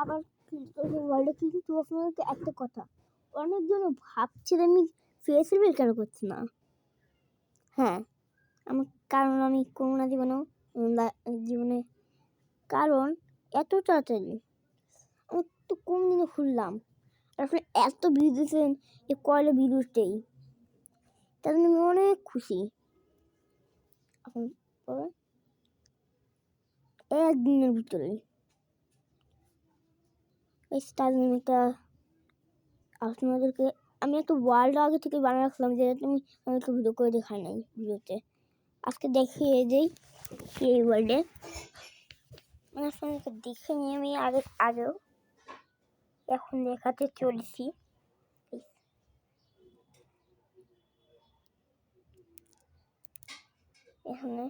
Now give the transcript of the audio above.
আবার ওয়ার্ল্ডে কিন্তু আপনাদেরকে একটা কথা, অনেকজন ভাবছে আমি ফেস রিভিল কেন করছি না। হ্যাঁ, কারণ আমি করোনা জীবনে কারণ এত তাড়াতাড়ি আমি তো কোন দিনে খুললাম, আসলে এত ভিউ দিয়েছেন এই কয়লা ভিডিওতেই, তার জন্য আমি অনেক খুশি। এখন একদিনের ভিতরে আপনাদেরকে আমি একটা ওয়ার্ল্ড আগে থেকে বানিয়ে রাখলাম, যেটা তুমি আমাকে ভিডিও করে দেখাই নাই ভিডিওতে। আজকে দেখিয়ে দিই এই ওয়ার্ল্ডে, মানে আপনাদেরকে দেখে নিয়ে আমি আগেও এখন দেখাতে চলেছি। এখানে